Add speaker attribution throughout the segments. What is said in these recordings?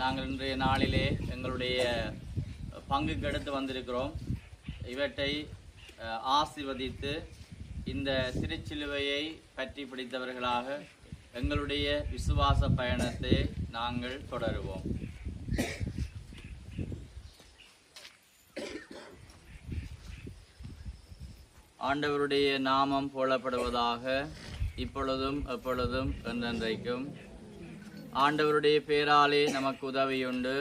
Speaker 1: நாங்கள் இன்றைய நாளிலே எங்களுடைய பங்குக்கு எடுத்து வந்திருக்கிறோம். இவற்றை ஆசீர்வதித்து இந்த திருச்சிலுவையை பற்றி பிடித்தவர்களாக எங்களுடைய விசுவாச பயணத்தை நாங்கள் தொடருவோம். ஆண்டவருடைய நாமம் புகழப்படுவதாக, இப்பொழுதும் எப்பொழுதும் என்றென்றைக்கும். ஆண்டவருடைய பேராலே நமக்கு உதவியுண்டு.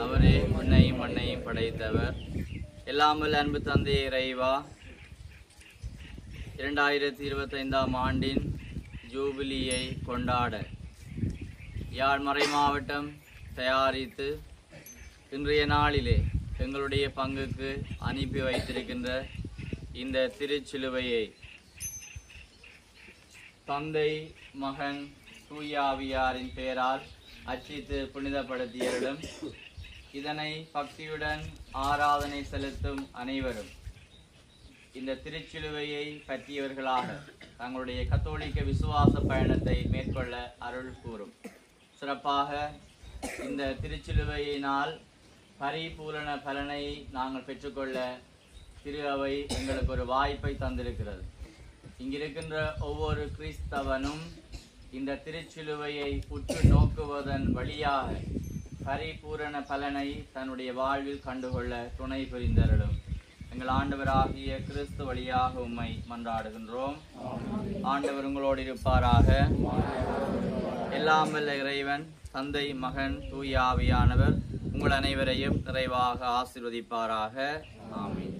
Speaker 1: அவரே விண்ணையும் மண்ணையும் படைத்தவர். எல்லாமல் அன்பு தந்தை இறைவா, 2025 ஆண்டின் ஜூபிலியை கொண்டாட யாழ் மறை மாவட்டம் தயாரித்து இன்றைய நாளிலே எங்களுடைய பங்குக்கு அனுப்பி வைத்திருக்கின்ற இந்த திருச்சிலுவையை தந்தை மகன் தூயாவியாரின் பெயரால் அர்ச்சித்து புனிதப்படுத்தியவர்களும் இதனை பக்தியுடன் ஆராதனை செலுத்தும் அனைவரும் இந்த திருச்சிலுவையை பற்றியவர்களாக தங்களுடைய கத்தோலிக்க விசுவாச பயணத்தை மேற்கொள்ள அருள் கூறும். சிறப்பாக இந்த திருச்சிலுவையினால் பரிபூரண பலனை நாங்கள் பெற்றுக்கொள்ள திரு அவை எங்களுக்கு ஒரு வாய்ப்பை தந்திருக்கிறது. இங்கிருக்கின்ற ஒவ்வொரு கிறிஸ்தவனும் இந்த திருச்சிலுவையை உற்று நோக்குவதன் வழியாக பரிபூரண பலனை தன்னுடைய வாழ்வில் கண்டுகொள்ள துணை புரிந்தருளும். எங்கள் ஆண்டவராகிய கிறிஸ்து வழியாக உம்மை மன்றாடுகின்றோம். ஆண்டவர் உங்களோடு இருப்பாராக. எல்லாம் வல்ல இறைவன் தந்தை மகன் தூய ஆவியானவர் உங்கள் அனைவரையும் நிறைவாக ஆசீர்வதிப்பாராக. ஆமென்.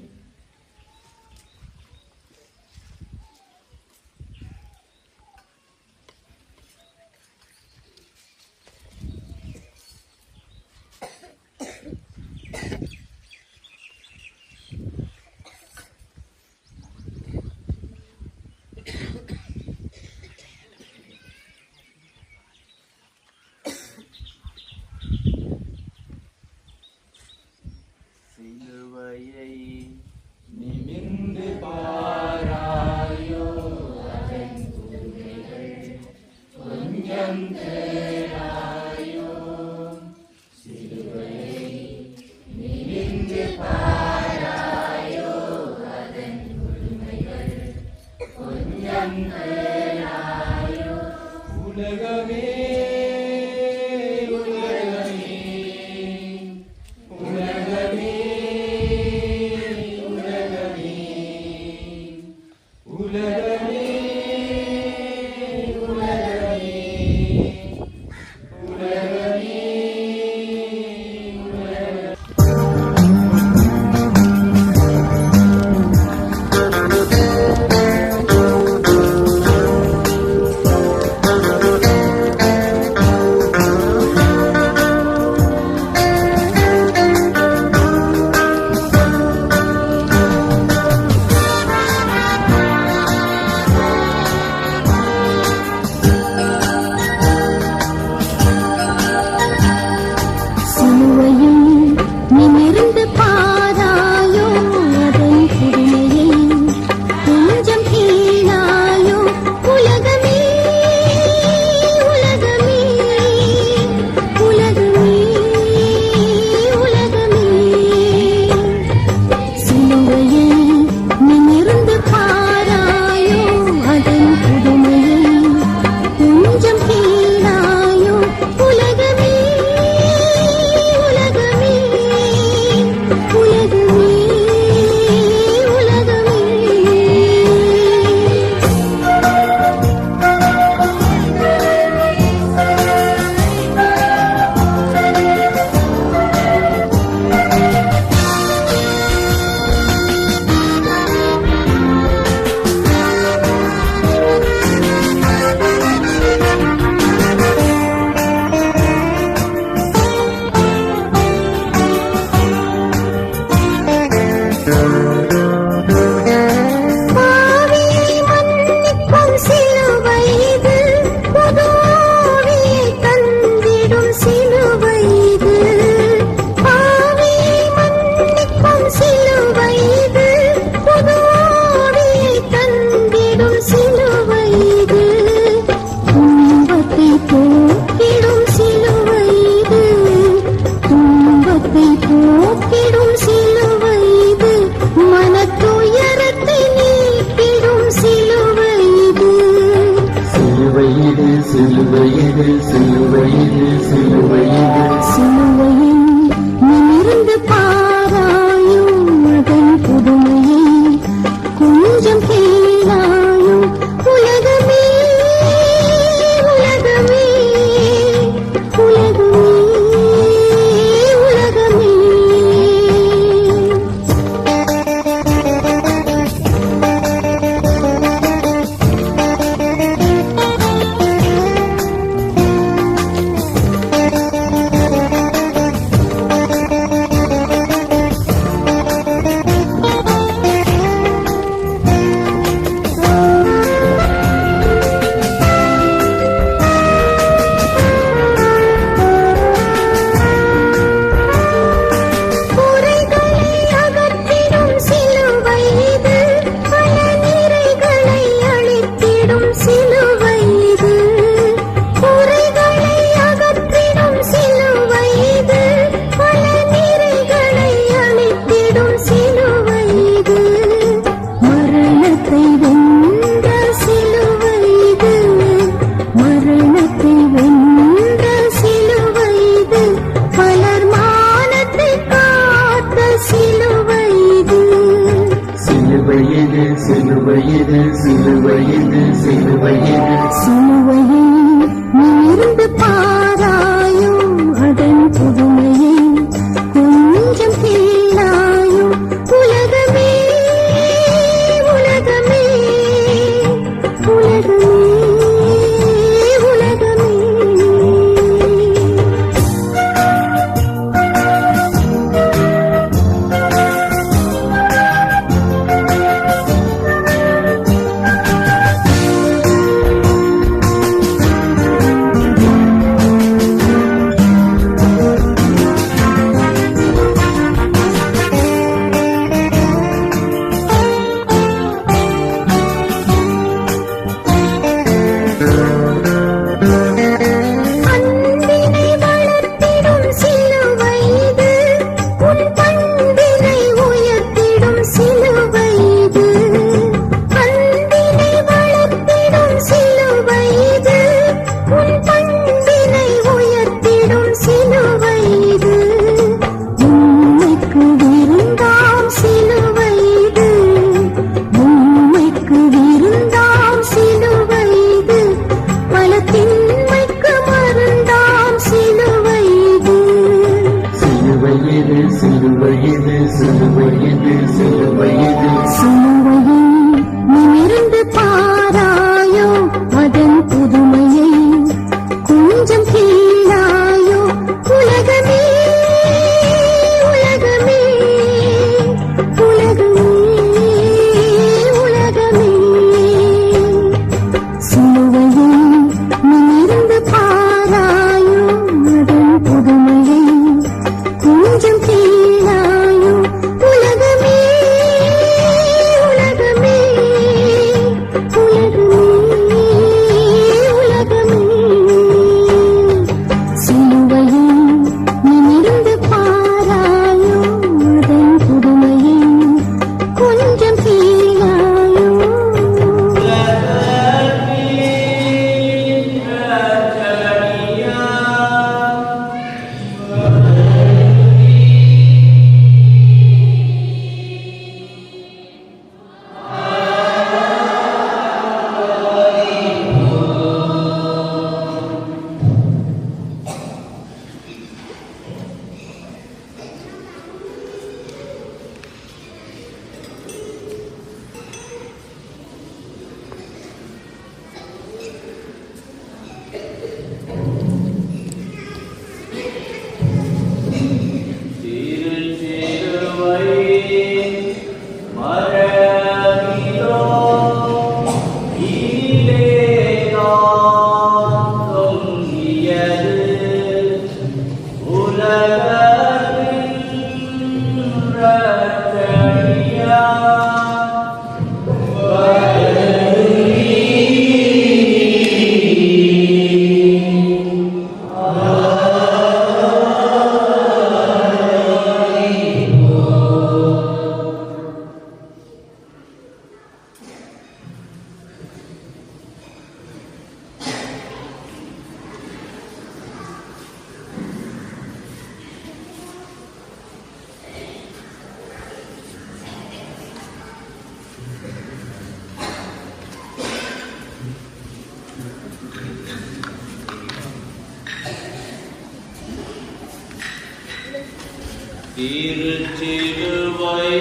Speaker 1: திருச்சிலுவை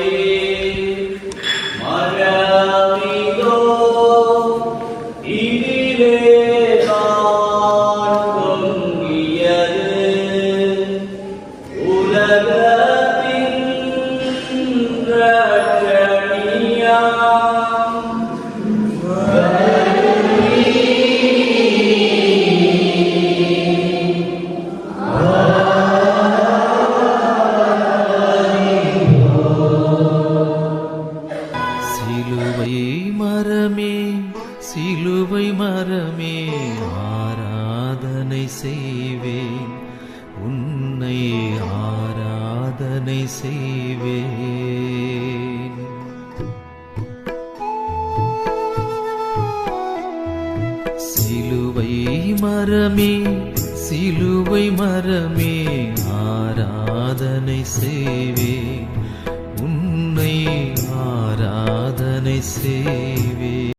Speaker 1: மரமிதோ இதிலே தான் தொங்கியது உலகத்தின் இரட்சணியாம்.
Speaker 2: சிலுவை மரமே ஆராதனை செய்வேன், உன்னை ஆராதனை செய்வேன். சிலுவை மரமே ஆராதனை செய்வேன், உன்னை ஆராதனை செய்வேன்.